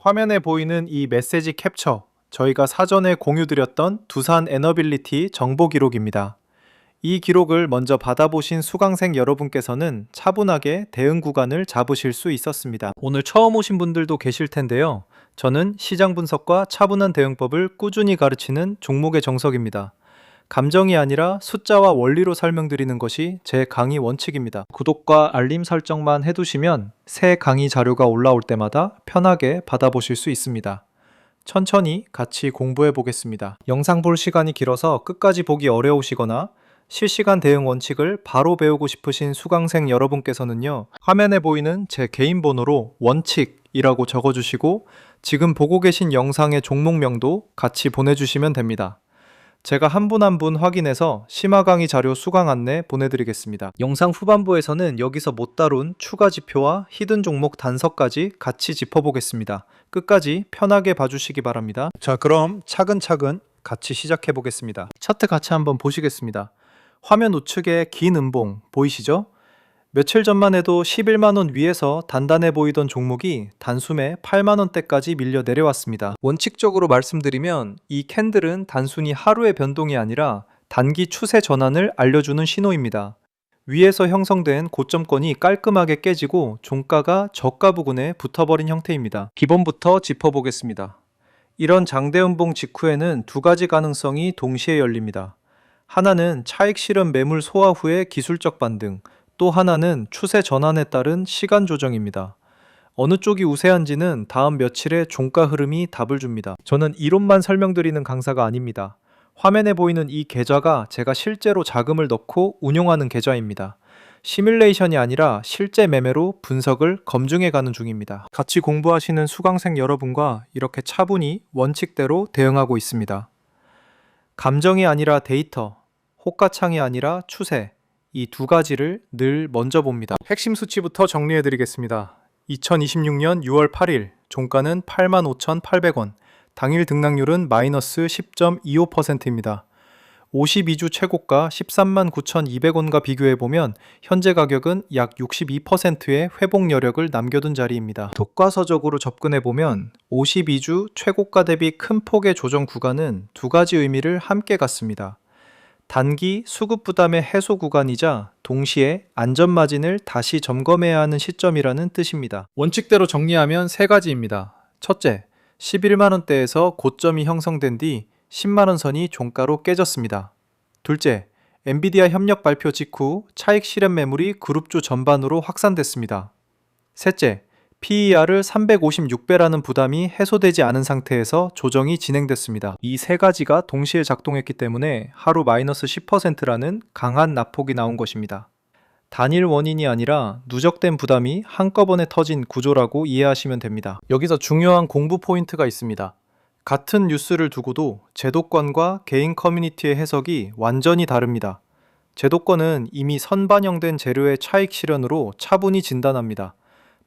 화면에 보이는 이 메시지 캡처, 저희가 사전에 공유드렸던 두산 에너빌리티 정보 기록입니다. 이 기록을 먼저 받아보신 수강생 여러분께서는 차분하게 대응 구간을 잡으실 수 있었습니다. 오늘 처음 오신 분들도 계실 텐데요. 저는 시장 분석과 차분한 대응법을 꾸준히 가르치는 종목의 정석입니다. 감정이 아니라 숫자와 원리로 설명드리는 것이 제 강의 원칙입니다. 구독과 알림 설정만 해두시면 새 강의 자료가 올라올 때마다 편하게 받아보실 수 있습니다. 천천히 같이 공부해 보겠습니다. 영상 볼 시간이 길어서 끝까지 보기 어려우시거나 실시간 대응 원칙을 바로 배우고 싶으신 수강생 여러분께서는요, 화면에 보이는 제 개인 번호로 원칙이라고 적어주시고 지금 보고 계신 영상의 종목명도 같이 보내주시면 됩니다. 제가 한 분 한 분 확인해서 심화 강의 자료 수강 안내 보내드리겠습니다. 영상 후반부에서는 여기서 못 다룬 추가 지표와 히든 종목 단서까지 같이 짚어보겠습니다. 끝까지 편하게 봐주시기 바랍니다. 자, 그럼 차근차근 같이 시작해 보겠습니다. 차트 같이 한번 보시겠습니다. 화면 우측에 긴 음봉 보이시죠? 며칠 전만 해도 11만원 위에서 단단해 보이던 종목이 단숨에 8만원대까지 밀려 내려왔습니다. 원칙적으로 말씀드리면 이 캔들은 단순히 하루의 변동이 아니라 단기 추세 전환을 알려주는 신호입니다. 위에서 형성된 고점권이 깔끔하게 깨지고 종가가 저가 부근에 붙어버린 형태입니다. 기본부터 짚어보겠습니다. 이런 장대 음봉 직후에는 두 가지 가능성이 동시에 열립니다. 하나는 차익 실현 매물 소화 후의 기술적 반등, 또 하나는 추세 전환에 따른 시간 조정입니다. 어느 쪽이 우세한지는 다음 며칠의 종가 흐름이 답을 줍니다. 저는 이론만 설명드리는 강사가 아닙니다. 화면에 보이는 이 계좌가 제가 실제로 자금을 넣고 운용하는 계좌입니다. 시뮬레이션이 아니라 실제 매매로 분석을 검증해 가는 중입니다. 같이 공부하시는 수강생 여러분과 이렇게 차분히 원칙대로 대응하고 있습니다. 감정이 아니라 데이터, 호가창이 아니라 추세, 이 두 가지를 늘 먼저 봅니다. 핵심 수치부터 정리해 드리겠습니다. 2026년 6월 8일 종가는 85,800원, 당일 등락률은 마이너스 10.25%입니다. 52주 최고가 139,200원과 비교해보면 현재 가격은 약 62%의 회복 여력을 남겨둔 자리입니다. 독과서적으로 접근해보면 52주 최고가 대비 큰 폭의 조정 구간은 두 가지 의미를 함께 갖습니다. 단기 수급 부담의 해소 구간이자 동시에 안전마진을 다시 점검해야 하는 시점이라는 뜻입니다. 원칙대로 정리하면 세 가지입니다. 첫째, 11만원대에서 고점이 형성된 뒤 10만원 선이 종가로 깨졌습니다. 둘째, 엔비디아 협력 발표 직후 차익 실현 매물이 그룹주 전반으로 확산됐습니다. 셋째, PER을 356배라는 부담이 해소되지 않은 상태에서 조정이 진행됐습니다. 이 세 가지가 동시에 작동했기 때문에 하루 마이너스 10%라는 강한 낙폭이 나온 것입니다. 단일 원인이 아니라 누적된 부담이 한꺼번에 터진 구조라고 이해하시면 됩니다. 여기서 중요한 공부 포인트가 있습니다. 같은 뉴스를 두고도 제도권과 개인 커뮤니티의 해석이 완전히 다릅니다. 제도권은 이미 선반영된 재료의 차익 실현으로 차분히 진단합니다.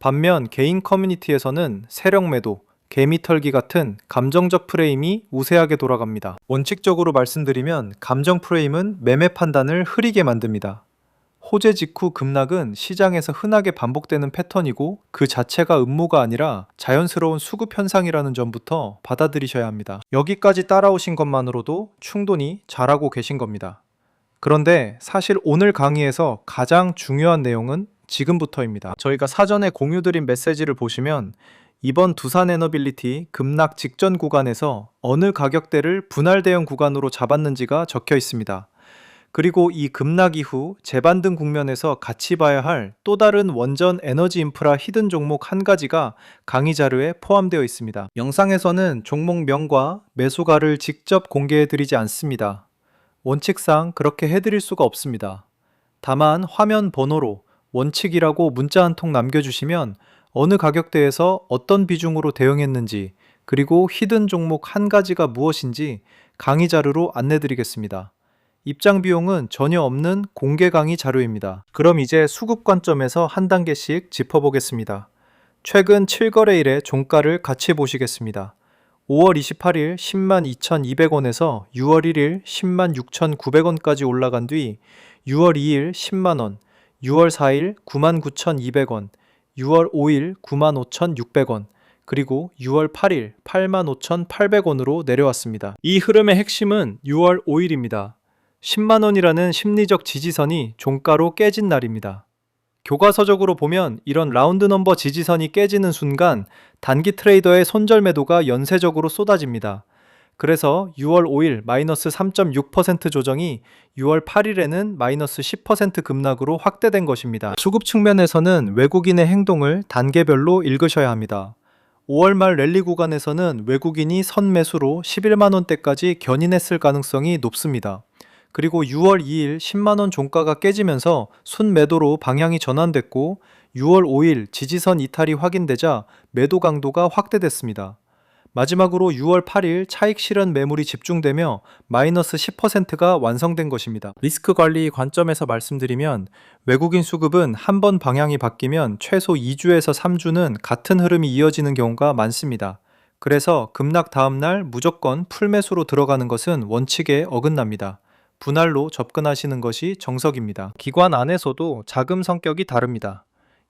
반면 개인 커뮤니티에서는 세력 매도, 개미 털기 같은 감정적 프레임이 우세하게 돌아갑니다. 원칙적으로 말씀드리면 감정 프레임은 매매 판단을 흐리게 만듭니다. 호재 직후 급락은 시장에서 흔하게 반복되는 패턴이고 그 자체가 음모가 아니라 자연스러운 수급 현상이라는 점부터 받아들이셔야 합니다. 여기까지 따라오신 것만으로도 충분히 잘하고 계신 겁니다. 그런데 사실 오늘 강의에서 가장 중요한 내용은 지금부터입니다. 저희가 사전에 공유드린 메시지를 보시면 이번 두산 에너빌리티 급락 직전 구간에서 어느 가격대를 분할 대응 구간으로 잡았는지가 적혀 있습니다. 그리고 이 급락 이후 재반등 국면에서 같이 봐야 할 또 다른 원전 에너지 인프라 히든 종목 한 가지가 강의 자료에 포함되어 있습니다. 영상에서는 종목명과 매수가를 직접 공개해 드리지 않습니다. 원칙상 그렇게 해드릴 수가 없습니다. 다만 화면 번호로 원칙이라고 문자 한 통 남겨주시면 어느 가격대에서 어떤 비중으로 대응했는지 그리고 히든 종목 한 가지가 무엇인지 강의 자료로 안내드리겠습니다. 입장 비용은 전혀 없는 공개 강의 자료입니다. 그럼 이제 수급 관점에서 한 단계씩 짚어보겠습니다. 최근 7거래일의 종가를 같이 보시겠습니다. 5월 28일 102,200원에서 6월 1일 106,900원까지 올라간 뒤 6월 2일 10만원, 6월 4일 99,200원, 6월 5일 95,600원, 그리고 6월 8일 85,800원으로 내려왔습니다. 이 흐름의 핵심은 6월 5일입니다. 10만원이라는 심리적 지지선이 종가로 깨진 날입니다. 교과서적으로 보면 이런 라운드 넘버 지지선이 깨지는 순간 단기 트레이더의 손절 매도가 연쇄적으로 쏟아집니다. 그래서 6월 5일 마이너스 3.6% 조정이 6월 8일에는 마이너스 10% 급락으로 확대된 것입니다. 수급 측면에서는 외국인의 행동을 단계별로 읽으셔야 합니다. 5월 말 랠리 구간에서는 외국인이 선매수로 11만원대까지 견인했을 가능성이 높습니다. 그리고 6월 2일 10만원 종가가 깨지면서 순매도로 방향이 전환됐고 6월 5일 지지선 이탈이 확인되자 매도 강도가 확대됐습니다. 마지막으로 6월 8일 차익 실현 매물이 집중되며 마이너스 10%가 완성된 것입니다. 리스크 관리 관점에서 말씀드리면 외국인 수급은 한 번 방향이 바뀌면 최소 2주에서 3주는 같은 흐름이 이어지는 경우가 많습니다. 그래서 급락 다음날 무조건 풀매수로 들어가는 것은 원칙에 어긋납니다. 분할로 접근하시는 것이 정석입니다. 기관 안에서도 자금 성격이 다릅니다.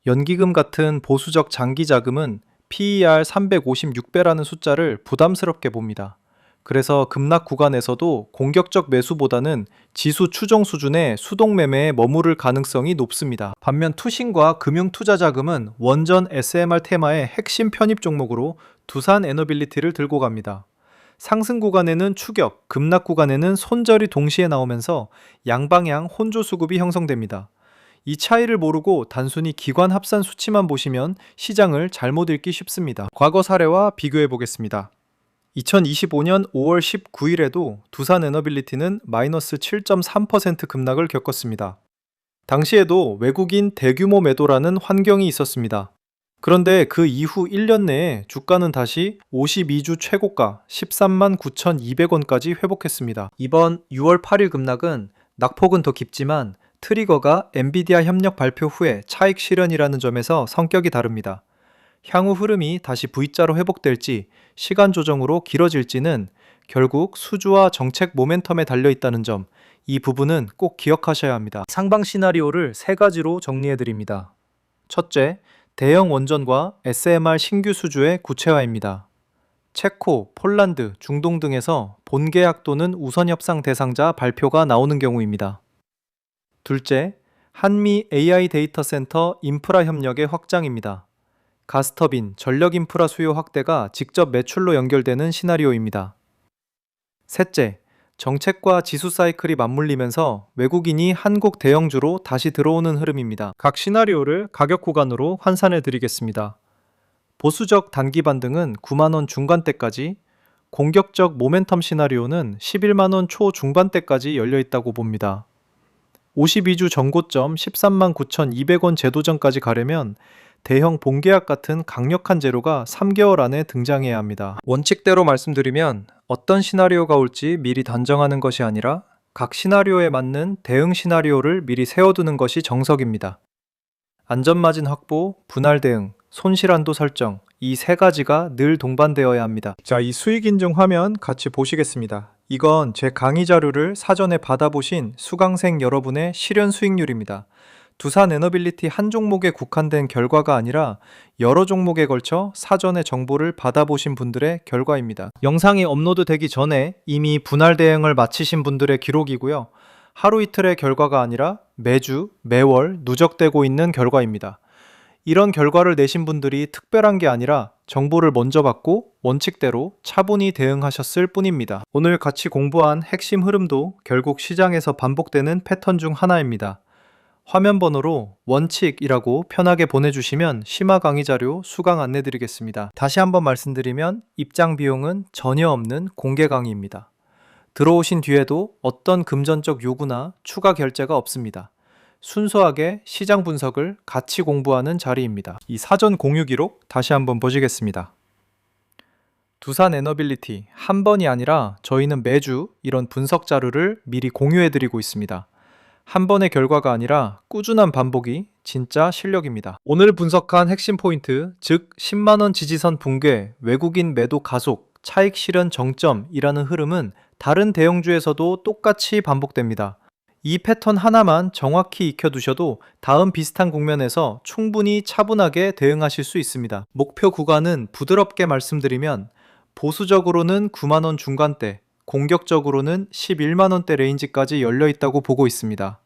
연기금 같은 보수적 장기 자금은 PER 356배라는 숫자를 부담스럽게 봅니다. 그래서 급락 구간에서도 공격적 매수보다는 지수 추종 수준의 수동 매매에 머무를 가능성이 높습니다. 반면 투신과 금융투자자금은 원전 SMR 테마의 핵심 편입 종목으로 두산 에너빌리티를 들고 갑니다. 상승 구간에는 추격, 급락 구간에는 손절이 동시에 나오면서 양방향 혼조 수급이 형성됩니다. 이 차이를 모르고 단순히 기관 합산 수치만 보시면 시장을 잘못 읽기 쉽습니다. 과거 사례와 비교해 보겠습니다. 2025년 5월 19일에도 두산 에너빌리티는 마이너스 7.3% 급락을 겪었습니다. 당시에도 외국인 대규모 매도라는 환경이 있었습니다. 그런데 그 이후 1년 내에 주가는 다시 52주 최고가 13만 9,200원까지 회복했습니다. 이번 6월 8일 급락은 낙폭은 더 깊지만 트리거가 엔비디아 협력 발표 후에 차익 실현이라는 점에서 성격이 다릅니다. 향후 흐름이 다시 V자로 회복될지 시간 조정으로 길어질지는 결국 수주와 정책 모멘텀에 달려있다는 점, 이 부분은 꼭 기억하셔야 합니다. 상방 시나리오를 세 가지로 정리해드립니다. 첫째, 대형 원전과 SMR 신규 수주의 구체화입니다. 체코, 폴란드, 중동 등에서 본계약 또는 우선 협상 대상자 발표가 나오는 경우입니다. 둘째, 한미 AI 데이터 센터 인프라 협력의 확장입니다. 가스터빈, 전력 인프라 수요 확대가 직접 매출로 연결되는 시나리오입니다. 셋째, 정책과 지수 사이클이 맞물리면서 외국인이 한국 대형주로 다시 들어오는 흐름입니다. 각 시나리오를 가격 구간으로 환산해 드리겠습니다. 보수적 단기 반등은 9만원 중간대까지, 공격적 모멘텀 시나리오는 11만원 초중반대까지 열려 있다고 봅니다. 52주 전고점 13만 9,200원 제도전까지 가려면 대형 본계약 같은 강력한 재료가 3개월 안에 등장해야 합니다. 원칙대로 말씀드리면 어떤 시나리오가 올지 미리 단정하는 것이 아니라 각 시나리오에 맞는 대응 시나리오를 미리 세워두는 것이 정석입니다. 안전마진 확보, 분할 대응, 손실 한도 설정, 이 세 가지가 늘 동반되어야 합니다. 자, 이 수익 인증 화면 같이 보시겠습니다. 이건 제 강의 자료를 사전에 받아보신 수강생 여러분의 실현 수익률입니다. 두산 에너빌리티 한 종목에 국한된 결과가 아니라 여러 종목에 걸쳐 사전에 정보를 받아보신 분들의 결과입니다. 영상이 업로드되기 전에 이미 분할 대응을 마치신 분들의 기록이고요. 하루 이틀의 결과가 아니라 매주, 매월 누적되고 있는 결과입니다. 이런 결과를 내신 분들이 특별한 게 아니라 정보를 먼저 받고 원칙대로 차분히 대응하셨을 뿐입니다. 오늘 같이 공부한 핵심 흐름도 결국 시장에서 반복되는 패턴 중 하나입니다. 화면 번호로 원칙이라고 편하게 보내주시면 심화 강의 자료 수강 안내드리겠습니다. 다시 한번 말씀드리면 입장 비용은 전혀 없는 공개 강의입니다. 들어오신 뒤에도 어떤 금전적 요구나 추가 결제가 없습니다. 순수하게 시장 분석을 같이 공부하는 자리입니다. 이 사전 공유 기록 다시 한번 보시겠습니다. 두산 에너빌리티 한 번이 아니라 저희는 매주 이런 분석 자료를 미리 공유해드리고 있습니다. 한 번의 결과가 아니라 꾸준한 반복이 진짜 실력입니다. 오늘 분석한 핵심 포인트, 즉 10만원 지지선 붕괴, 외국인 매도 가속, 차익 실현 정점이라는 흐름은 다른 대형주에서도 똑같이 반복됩니다. 이 패턴 하나만 정확히 익혀두셔도 다음 비슷한 국면에서 충분히 차분하게 대응하실 수 있습니다. 목표 구간은 부드럽게 말씀드리면 보수적으로는 9만원 중간대, 공격적으로는 11만원대 레인지까지 열려 있다고 보고 있습니다.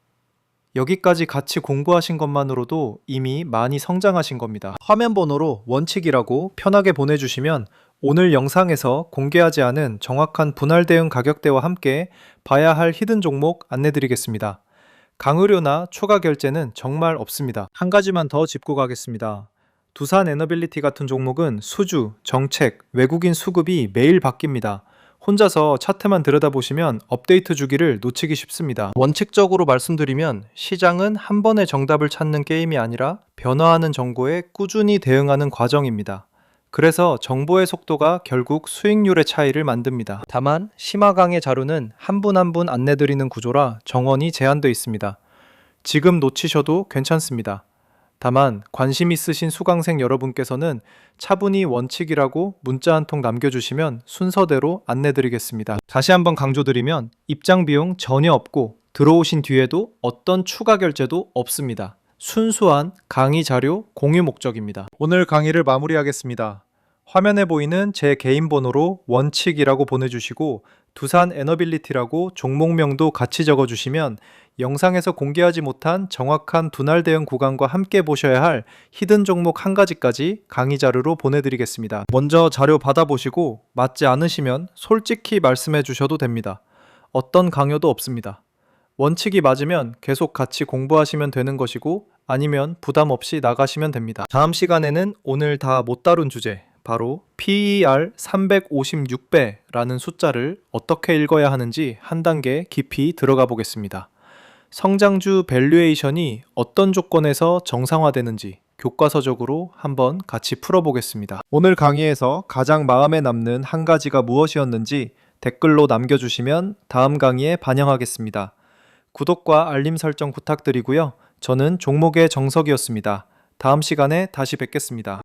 여기까지 같이 공부하신 것만으로도 이미 많이 성장하신 겁니다. 화면 번호로 원칙이라고 편하게 보내주시면 오늘 영상에서 공개하지 않은 정확한 분할 대응 가격대와 함께 봐야 할 히든 종목 안내드리겠습니다. 강의료나 추가 결제는 정말 없습니다. 한 가지만 더 짚고 가겠습니다. 두산 에너빌리티 같은 종목은 수주, 정책, 외국인 수급이 매일 바뀝니다. 혼자서 차트만 들여다보시면 업데이트 주기를 놓치기 쉽습니다. 원칙적으로 말씀드리면 시장은 한 번의 정답을 찾는 게임이 아니라 변화하는 정보에 꾸준히 대응하는 과정입니다. 그래서 정보의 속도가 결국 수익률의 차이를 만듭니다. 다만 심화강의 자료는 한 분 한 분 안내드리는 구조라 정원이 제한되어 있습니다. 지금 놓치셔도 괜찮습니다. 다만 관심 있으신 수강생 여러분께서는 차분히 원칙이라고 문자 한 통 남겨주시면 순서대로 안내드리겠습니다. 다시 한번 강조드리면 입장 비용 전혀 없고 들어오신 뒤에도 어떤 추가 결제도 없습니다. 순수한 강의 자료 공유 목적입니다. 오늘 강의를 마무리하겠습니다. 화면에 보이는 제 개인 번호로 원칙이라고 보내주시고 두산 에너빌리티라고 종목명도 같이 적어주시면 영상에서 공개하지 못한 정확한 분할 대응 구간과 함께 보셔야 할 히든 종목 한 가지까지 강의 자료로 보내드리겠습니다. 먼저 자료 받아보시고 맞지 않으시면 솔직히 말씀해 주셔도 됩니다. 어떤 강요도 없습니다. 원칙이 맞으면 계속 같이 공부하시면 되는 것이고 아니면 부담 없이 나가시면 됩니다. 다음 시간에는 오늘 다 못 다룬 주제, 바로 PER 356배라는 숫자를 어떻게 읽어야 하는지 한 단계 깊이 들어가 보겠습니다. 성장주 밸류에이션이 어떤 조건에서 정상화되는지 교과서적으로 한번 같이 풀어보겠습니다. 오늘 강의에서 가장 마음에 남는 한 가지가 무엇이었는지 댓글로 남겨주시면 다음 강의에 반영하겠습니다. 구독과 알림 설정 부탁드리고요. 저는 종목의 정석이었습니다. 다음 시간에 다시 뵙겠습니다.